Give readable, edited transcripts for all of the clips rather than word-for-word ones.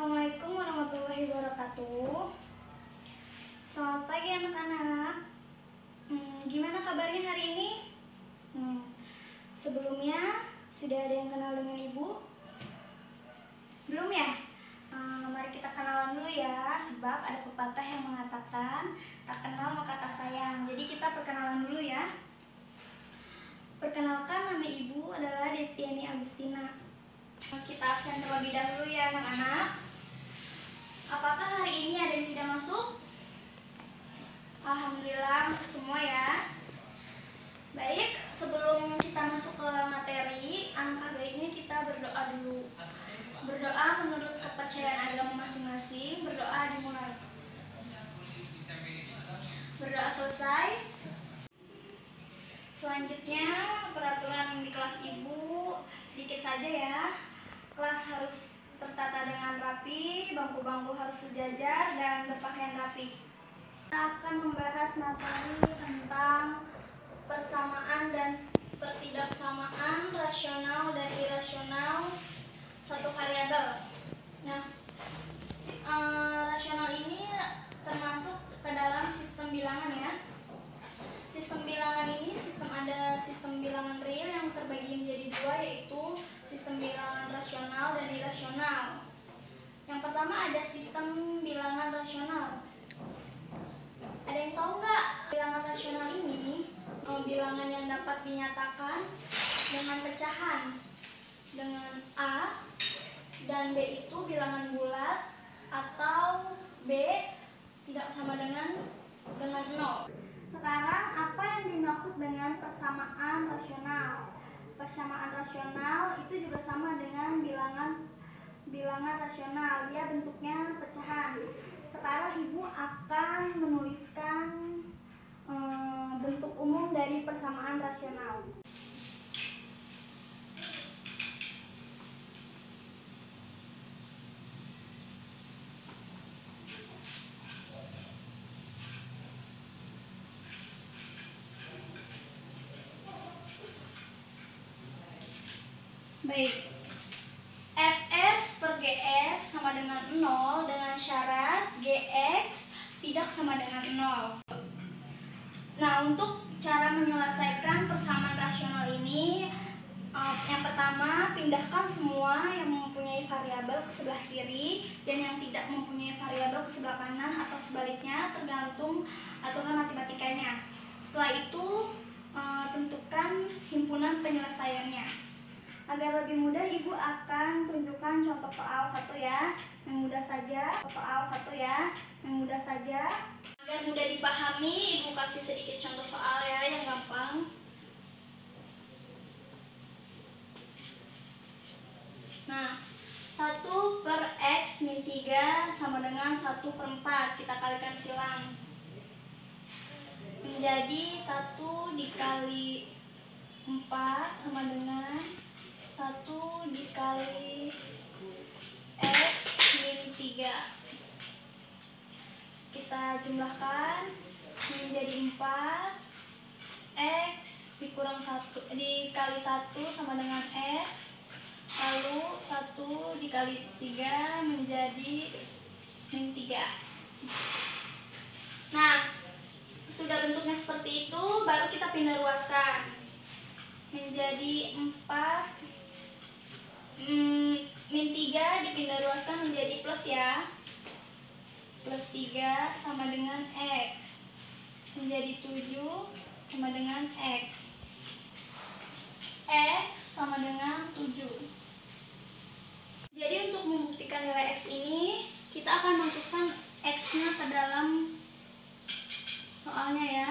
Assalamualaikum warahmatullahi wabarakatuh. Selamat pagi anak-anak. Gimana kabarnya hari ini? Sebelumnya sudah ada yang kenal dengan ibu? Belum ya? Mari kita kenalan dulu ya. Sebab ada pepatah yang mengatakan tak kenal maka tak sayang. Jadi kita perkenalan dulu ya. Perkenalkan, nama ibu adalah Destiani Agustina. Kita absen terlebih dahulu ya anak-anak. Apakah hari ini ada yang tidak masuk? Alhamdulillah masuk semua ya. Baik, sebelum kita masuk ke materi, alangkah baiknya kita berdoa dulu. Berdoa menurut kepercayaan agama masing-masing. Berdoa dimulai. Berdoa selesai. Selanjutnya peraturan di kelas ibu sedikit saja ya. Kelas harus tertata dengan rapi, bangku-bangku harus sejajar dan berpakaian rapi. Kita akan membahas materi tentang persamaan dan ketidaksamaan rasional dan irasional satu variabel. Nah, rasional ini termasuk ke dalam sistem bilangan ya. Sistem bilangan ini ada sistem bilangan real yang terbagi menjadi dua, yaitu sistem bilangan rasional dan irasional. Yang pertama ada sistem bilangan rasional. Ada yang tahu nggak? Bilangan rasional ini bilangan yang dapat dinyatakan dengan pecahan dengan A dan B itu bilangan bulat, atau B tidak sama dengan 0. Sekarang apa yang dimaksud dengan persamaan rasional? Persamaan rasional itu juga sama dengan bilangan rasional, dia bentuknya pecahan. Sekarang ibu akan menuliskan bentuk umum dari persamaan rasional. Baik, fx per gx sama dengan 0 dengan syarat gx tidak sama dengan 0. Nah, untuk cara menyelesaikan persamaan rasional ini, yang pertama, pindahkan semua yang mempunyai variabel ke sebelah kiri dan yang tidak mempunyai variabel ke sebelah kanan atau sebaliknya, tergantung aturan matematikanya. Setelah itu, tentukan himpunan penyelesaiannya. Agar lebih mudah, ibu akan tunjukkan contoh soal satu ya, yang mudah saja. Soal satu ya, yang mudah saja. Agar mudah dipahami, ibu kasih sedikit contoh soal ya, yang gampang. Nah, 1 per X min 3 sama dengan 1 per 4. Kita kalikan silang. Menjadi 1 dikali 4 sama dengan 1 dikali X min 3. Kita jumlahkan menjadi 4. X dikurang 1 dikali 1 sama dengan X. Lalu 1 dikali 3 menjadi min 3. Nah, sudah bentuknya seperti itu, baru kita pindah ruaskan menjadi 4. Min 3 dipindah ruaskan menjadi plus ya. Plus 3 sama dengan X. Menjadi 7 sama dengan X. X sama dengan 7. Jadi untuk membuktikan nilai X ini, kita akan masukkan X-nya ke dalam soalnya ya.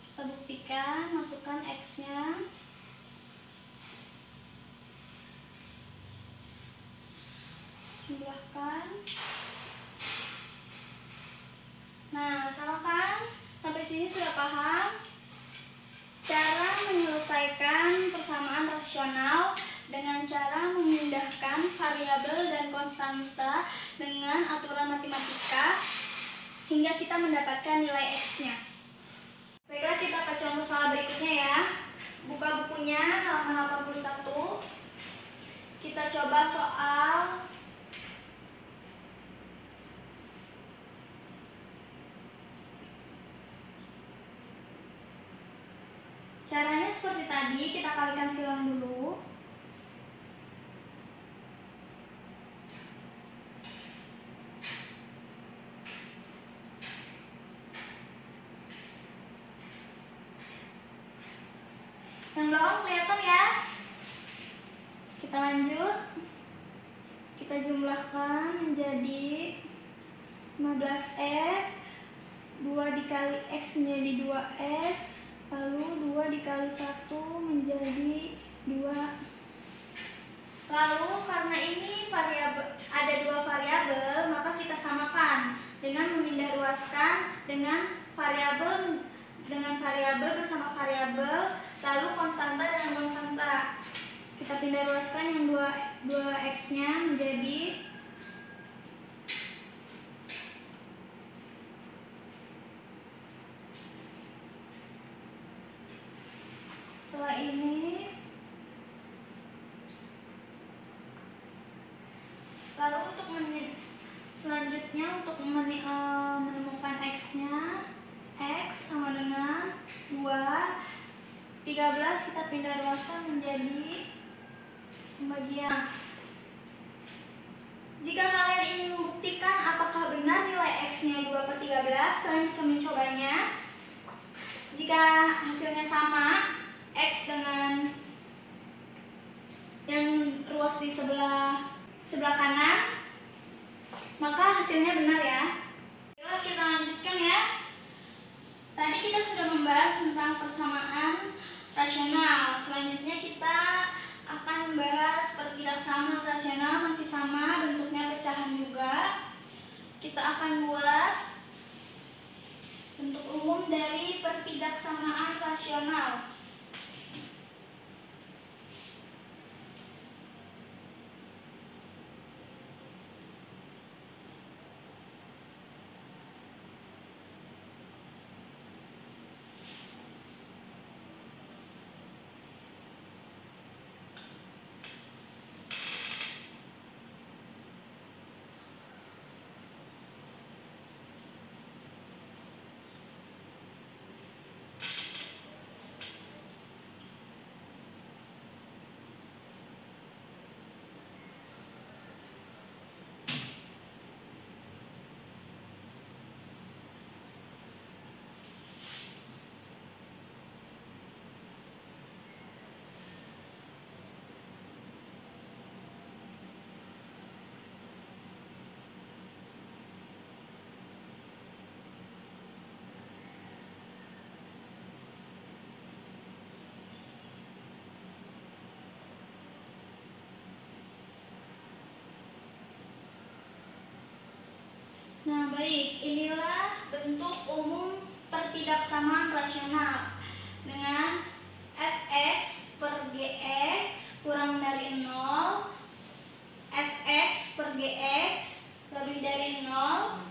Kita buktikan, masukkan X-nya. Jumlahkan. Nah, sama kan? Sampai sini sudah paham? Cara menyelesaikan persamaan rasional dengan cara memindahkan variabel dan konstanta dengan aturan matematika hingga kita mendapatkan nilai X-nya. Baiklah, kita ke contoh soal berikutnya ya. Buka bukunya halaman 81. Kita coba soal Caranya seperti tadi, kita kalikan silang dulu. Yang belakang kelihatan ya. Kita lanjut. Kita jumlahkan menjadi 15x, 2 dikali x menjadi 2x, lalu 2 dikali 1 menjadi 2. Lalu karena ini ada 2 variabel, maka kita samakan dengan memindah ruaskan dengan variabel bersama variabel, lalu konstanta dengan konstanta. Kita pindah ruaskan yang 2x-nya menjadi setelah ini lalu untuk selanjutnya untuk menemukan x-nya, x sama dengan 2, 13 kita pindah ruaskan menjadi pembagian. Jika kalian ingin membuktikan apakah benar nilai x-nya 2/13, kalian bisa mencobanya. Jika hasilnya sama, x dengan yang ruas di sebelah kanan, maka hasilnya benar ya. Kita lanjutkan ya. Tadi kita sudah membahas tentang persamaan rasional. Selanjutnya kita akan membahas pertidaksamaan rasional, masih sama bentuknya pecahan juga. Kita akan buat bentuk umum dari pertidaksamaan rasional. Nah, baik, inilah bentuk umum pertidaksamaan rasional dengan fx per gx kurang dari 0, fx per gx lebih dari 0,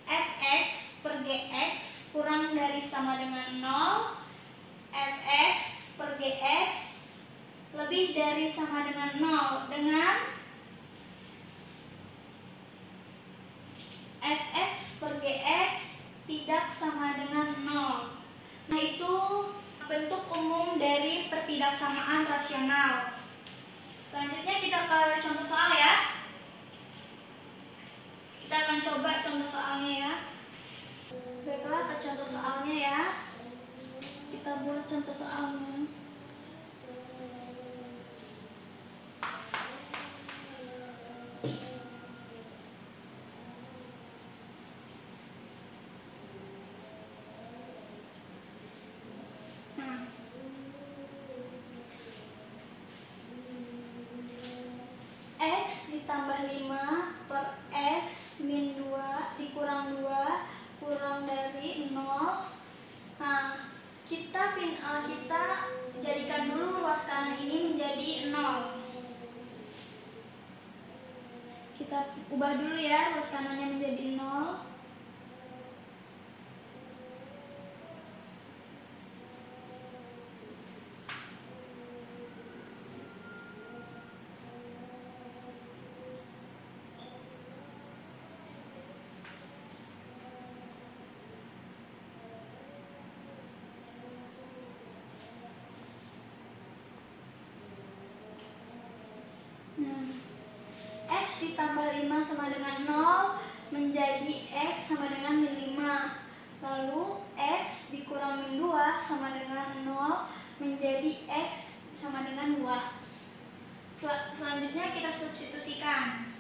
fx per gx kurang dari sama dengan 0, fx per gx lebih dari sama dengan 0, dengan fx per gx tidak sama dengan 0. Nah, itu bentuk umum dari pertidaksamaan rasional. Selanjutnya kita ke contoh soal ya. Kita akan coba contoh soalnya ya. Baiklah, ke contoh soalnya ya. Kita buat contoh soalnya. X ditambah 5 per X min 2 dikurang 2 kurang dari 0. Nah, kita jadikan dulu ruas kanan ini menjadi 0. Kita ubah dulu ya ruas kanannya menjadi 0. X ditambah 5 sama dengan 0 menjadi X sama dengan min 5. Lalu X dikurang min 2 sama dengan 0 menjadi X sama dengan 2. Selanjutnya kita substitusikan.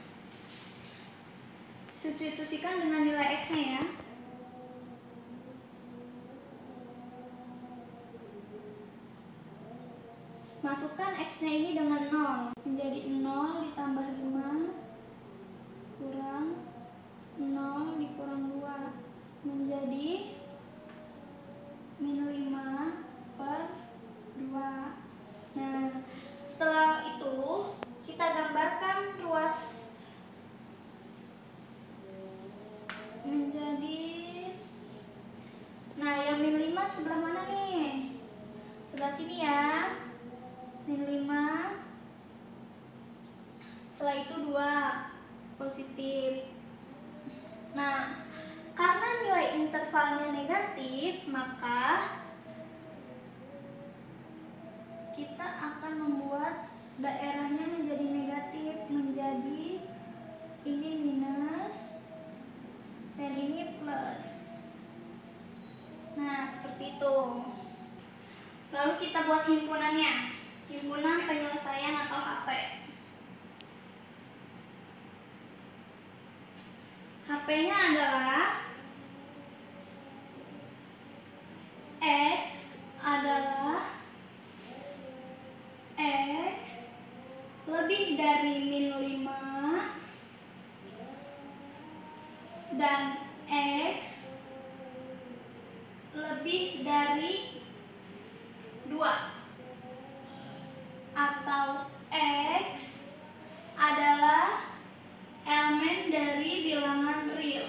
Substitusikan dengan nilai X-nya ya. Masukkan X-nya ini dengan 0 menjadi 0 ditambah 5 kurang 0 dikurang 2 menjadi min 5 per 2. Nah, setelah itu kita gambarkan ruas menjadi, nah yang min 5 sebelah mana nih? Sebelah sini ya, min 5, setelah itu 2 positif. Nah, karena nilai intervalnya negatif, maka kita akan membuat daerahnya menjadi negatif, menjadi ini minus dan ini plus. Nah, seperti itu. Lalu kita buat himpunannya. Himpunan penyelesaian atau HP. HP-nya adalah X adalah X lebih dari min 5 dan X lebih dari 2, atau X adalah elemen dari bilangan real.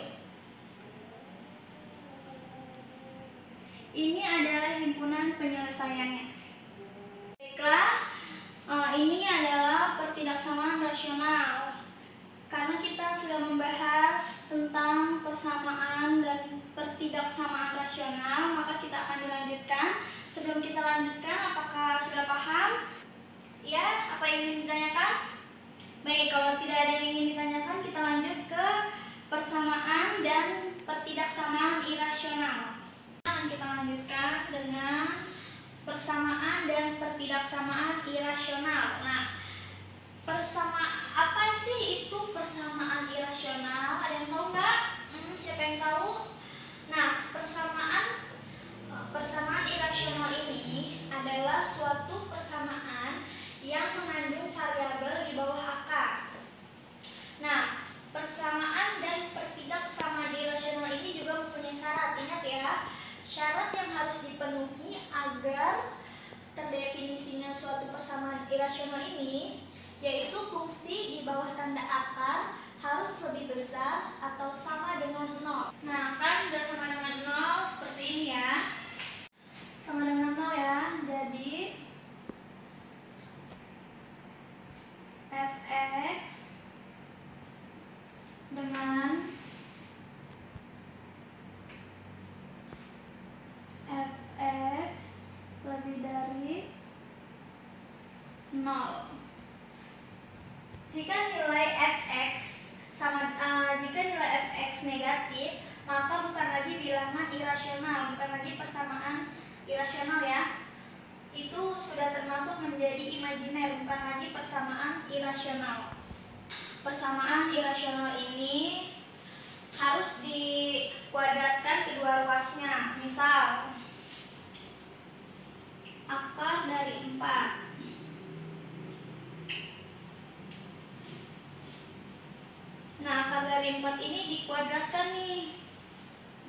Ini adalah himpunan penyelesaiannya. Baiklah, ini adalah pertidaksamaan rasional. Karena kita sudah membahas tentang persamaan dan pertidaksamaan rasional, maka kita akan dilanjutkan. Sebelum kita lanjutkan, apakah sudah paham? Ya, apa yang ingin ditanyakan? Baik, kalau tidak ada yang ingin ditanyakan, kita lanjut ke persamaan dan pertidaksamaan irasional. Akan kita lanjutkan dengan persamaan dan pertidaksamaan irasional. Nah, apa sih itu persamaan irasional? Ada yang tahu nggak? Siapa yang tahu? Nah, persamaan irasional ini adalah suatu persamaan yang mengandung variabel di bawah akar. Nah, persamaan dan pertidaksamaan irasional ini juga mempunyai syarat. Ingat ya, syarat yang harus dipenuhi agar terdefinisinya suatu persamaan irasional ini, yaitu fungsi di bawah tanda akar harus lebih besar atau sama dengan 0. Nah, kan udah sama dengan 0 seperti ini ya. Sama dengan 0 ya. Jadi fx dengan fx lebih dari 0. Jika nilai fx negatif, maka bukan lagi bilangan irasional, bukan lagi persamaan irasional ya. Itu sudah termasuk menjadi imajiner, bukan lagi persamaan irasional. Persamaan irasional ini harus dikuadratkan kedua ruasnya. Misal akar dari 4. Nah, akar dari 4 ini dikuadratkan nih.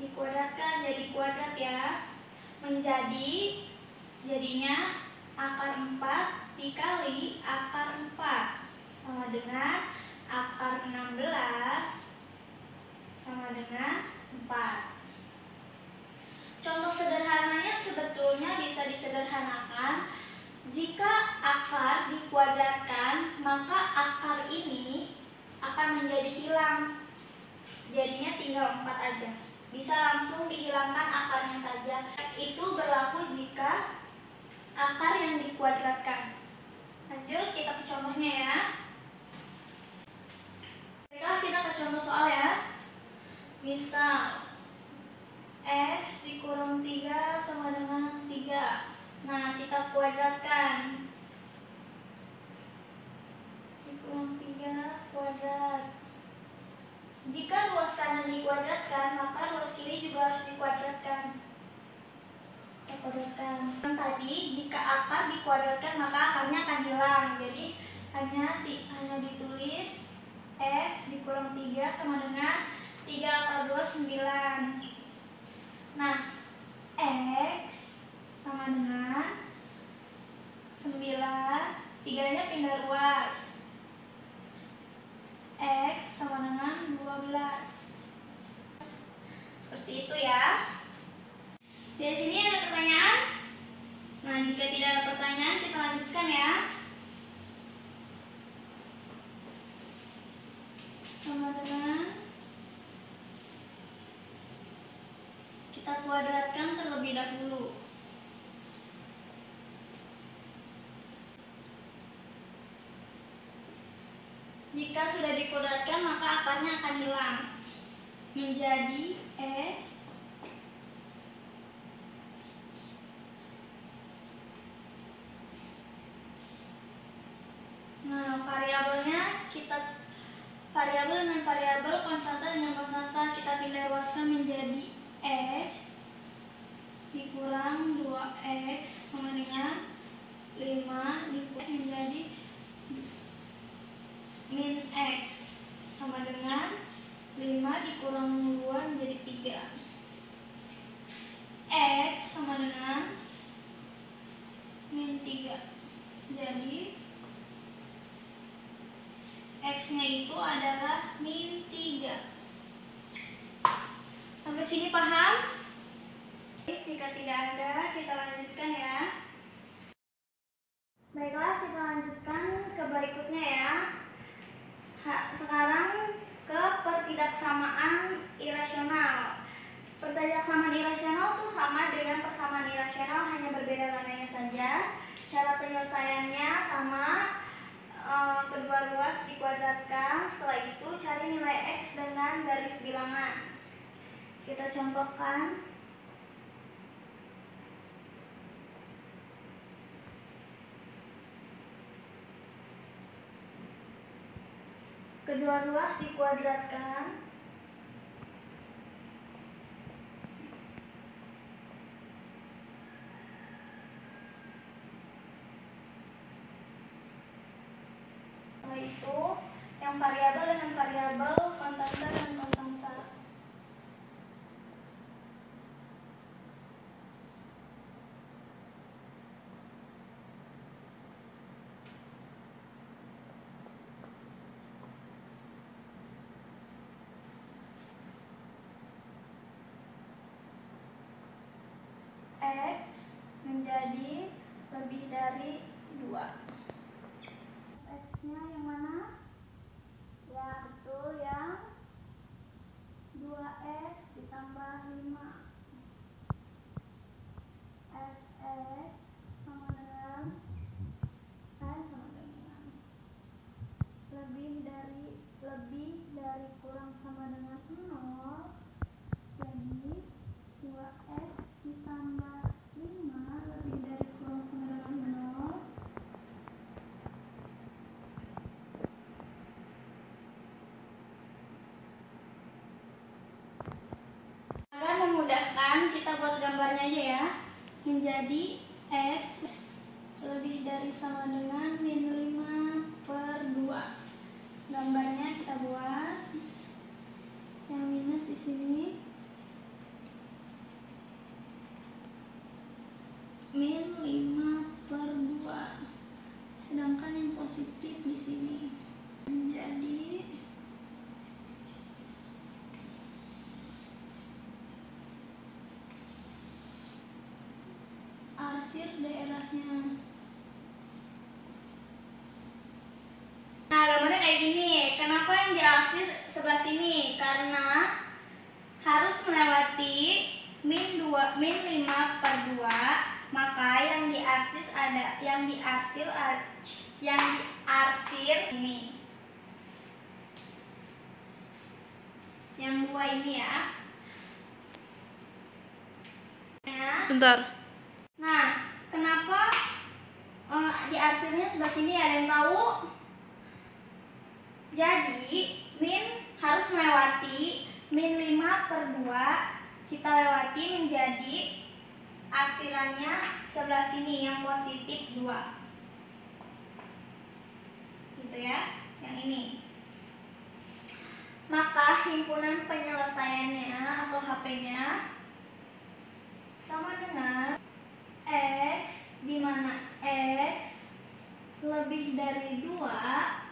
Dikuadratkan jadi kuadrat ya. Jadinya akar 4 dikali akar 4 sama dengan akar 16 sama dengan 4. Contoh sederhananya sebetulnya bisa disederhanakan. Jika akar dikuadratkan, maka akar ini akan menjadi hilang. Jadinya tinggal 4 aja. Bisa langsung dihilangkan akarnya saja. Itu berlaku jika akar yang dikuadratkan. Lanjut, kita ke contohnya ya. contoh soal ya. Misal X dikurang 3 sama dengan 3. Nah, kita kuadratkan. Dikurang 3 kuadrat. Jika ruas kanan dikuadratkan, maka ruas kiri juga harus dikuadratkan. Kita kuadratkan. Tadi, jika akar dikuadratkan, maka akarnya akan hilang. Jadi, hanya ditulis X dikurang 3 sama dengan 3 akar 2, 9. Nah, X sama dengan 9, 3-nya pindah ruas. X sama dengan 12. Seperti itu ya. Di sini ada pertanyaan? Nah, jika tidak ada pertanyaan, kita lanjutkan ya. Sama dengan, kita kuadratkan terlebih dahulu. Jika sudah dikuadratkan, maka akarnya akan hilang menjadi X Nah, variabelnya variabel dengan variabel, konstanta dengan konstanta kita pindah ruaskan menjadi X dikurang 2X sama dengan 5 dikurang menjadi min X sama dengan 5 dikurang 2 menjadi 3. X sama dengan min 3. Jadi X-nya itu adalah min 3. Sampai sini paham? Jika tidak ada, kita lanjutkan ya. Baiklah, kita lanjutkan ke berikutnya ya. Sekarang ke pertidaksamaan irasional. Pertidaksamaan irasional itu sama dengan persamaan irasional, hanya berbeda warnanya saja. Cara penyelesaiannya sama, kedua ruas dikuadratkan. Setelah itu cari nilai X dengan garis bilangan. Kita contohkan. Kedua ruas dikuadratkan. Setelah itu, yang variabel dengan variabel, konstanta dengan konstanta. X menjadi lebih dari 2. X-nya yang mana? Ya, betul, yang 2X ditambah 5. Fx sama dengan lebih dari kurang sama dengan 0. Jadi 2X ditambah 5 lebih dari kurang sama dengan 0. Agar memudahkan, kita buat gambarnya aja ya. Menjadi X lebih dari sama dengan min 5/2. Gambarnya kita buat. Yang minus di sini. Min 5/2. Sedangkan yang positif di sini menjadi arsir daerahnya. Nah, gambarnya kayak gini. Kenapa yang diarsir sebelah sini? Karena harus melewati min 5/2, maka yang diarsir ini. yang dua ini ya. Bentar. Nah, kenapa di arsirnya sebelah sini ada yang tahu? Jadi, min harus melewati min 5/2 kita lewati menjadi arsirannya sebelah sini yang positif 2. Gitu ya, yang ini. Maka himpunan penyelesaiannya atau HP-nya sama dengan X, di mana X lebih dari 2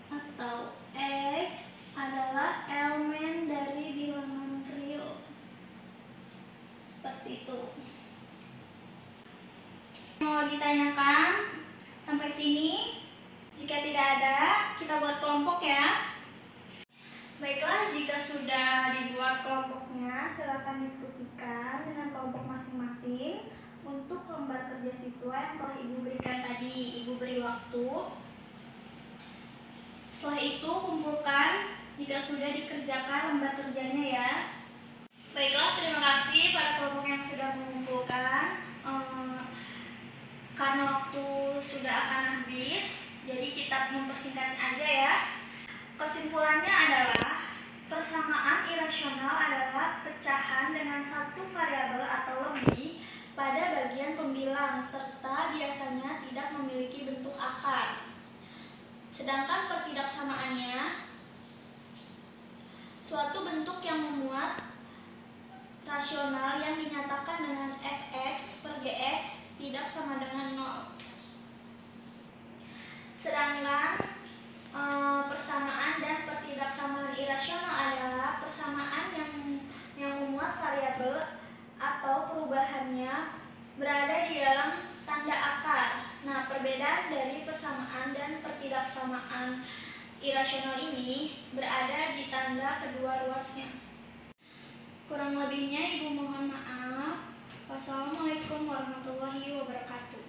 atau X adalah elemen dari bilangan real. Seperti itu. Mau ditanyakan sampai sini? Jika tidak ada, kita buat kelompok ya. Baiklah, jika sudah dibuat kelompoknya, silakan diskusikan dengan kelompok masing-masing untuk lembar kerja siswa yang telah Ibu berikan tadi. Ibu beri waktu. Setelah itu kumpulkan jika sudah dikerjakan lembar kerjanya ya. Baiklah, terima kasih pada kelompok yang sudah mengumpulkan. Karena waktu sudah akan habis, jadi kita mempersingkat aja ya. Kesimpulannya adalah persamaan irasional adalah pecahan dengan satu variabel atau lebih pada bagian pembilang serta biasanya tidak memiliki bentuk akar. Sedangkan pertidaksamaannya suatu bentuk yang memuat rasional yang dinyatakan dengan fx per gx tidak sama dengan 0. Sedangkan persamaan dan pertidaksamaan irasional adalah persamaan yang memuat variabel atau perubahannya berada di dalam tanda akar. Nah, perbedaan dari persamaan dan pertidaksamaan irasional ini berada di tanda kedua ruasnya. Kurang lebihnya Ibu mohon maaf. Wassalamualaikum warahmatullahi wabarakatuh.